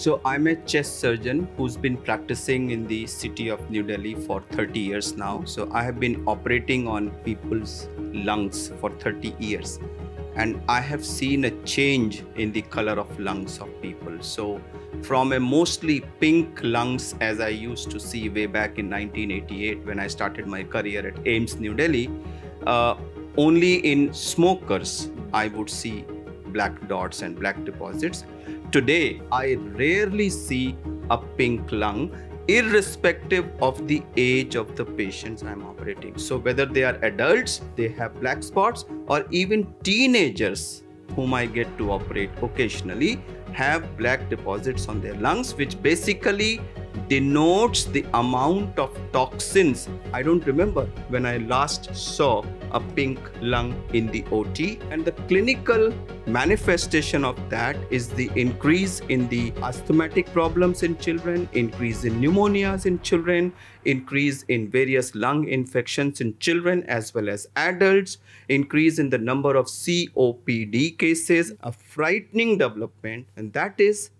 So I'm a chest surgeon who's been practicing in the city of New Delhi for 30 years now. So I have been operating on people's lungs for 30 years. And I have seen a change in the color of lungs of people. So from a mostly pink lungs as I used to see way back in 1988 when I started my career at AIIMS New Delhi, only in smokers I would see black dots and black deposits. Today, I rarely see a pink lung, irrespective of the age of the patients I'm operating. So whether they are adults, they have black spots, or even teenagers whom I get to operate occasionally have black deposits on their lungs, which basically denotes the amount of toxins. I don't remember when I last saw a pink lung in the OT, and the clinical manifestation of that is the increase in the asthmatic problems in children, increase in pneumonias in children, increase in various lung infections in children as well as adults, increase in the number of COPD cases, a frightening development, and that is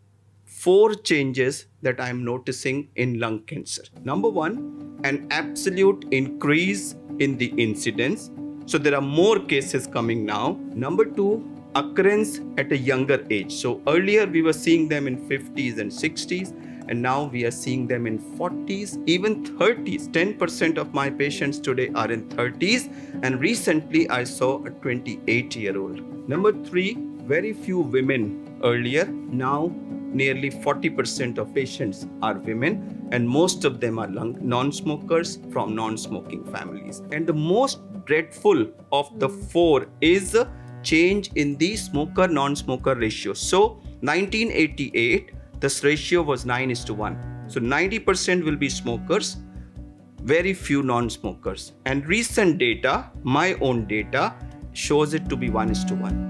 4 changes that I'm noticing in lung cancer. Number 1, an absolute increase in the incidence. So there are more cases coming now. Number 2, occurrence at a younger age. So earlier we were seeing them in 50s and 60s, and now we are seeing them in 40s, even 30s. 10% of my patients today are in 30s, and recently I saw a 28-year-old. Number 3, very few women earlier. Now nearly 40% of patients are women, and most of them are non-smokers from non-smoking families. And the most dreadful of the 4 is a change in the smoker-non-smoker ratio. So 1988, this ratio was 9:1. So 90% will be smokers, very few non-smokers. And recent data, my own data, shows it to be 1:1.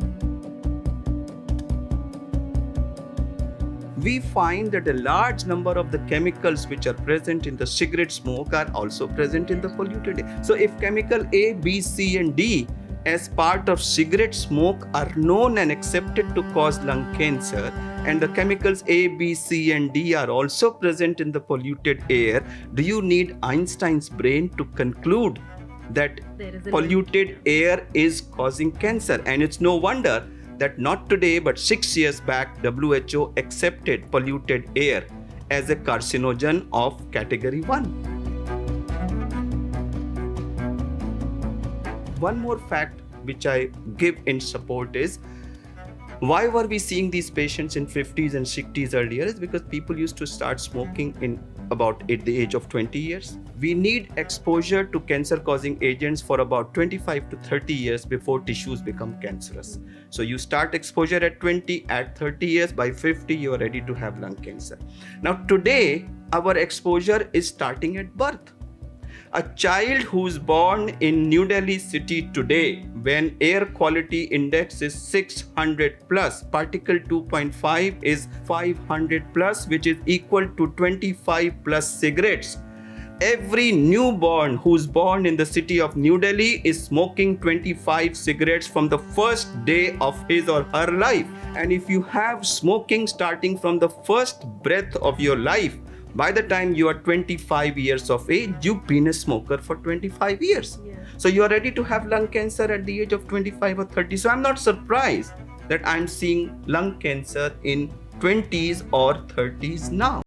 We find that a large number of the chemicals which are present in the cigarette smoke are also present in the polluted air. So if chemical A, B, C and D as part of cigarette smoke are known and accepted to cause lung cancer, and the chemicals A, B, C and D are also present in the polluted air, do you need Einstein's brain to conclude that polluted air is causing cancer? And it's no wonder that not today but 6 years back WHO accepted polluted air as a carcinogen of category 1. One more fact which I give in support is, why were we seeing these patients in 50s and 60s earlier? Is because people used to start smoking in about at the age of 20 years. We need exposure to cancer-causing agents for about 25 to 30 years before tissues become cancerous. So you start exposure at 20, at 30 years, by 50 you are ready to have lung cancer. Now today, our exposure is starting at birth. A child who's born in New Delhi city today, when air quality index is 600 plus, particle 2.5 is 500 plus, which is equal to 25 plus cigarettes. Every newborn who's born in the city of New Delhi is smoking 25 cigarettes from the first day of his or her life. And if you have smoking starting from the first breath of your life, by the time you are 25 years of age, you've been a smoker for 25 years. Yeah. So you are ready to have lung cancer at the age of 25 or 30. So I'm not surprised that I'm seeing lung cancer in 20s or 30s now.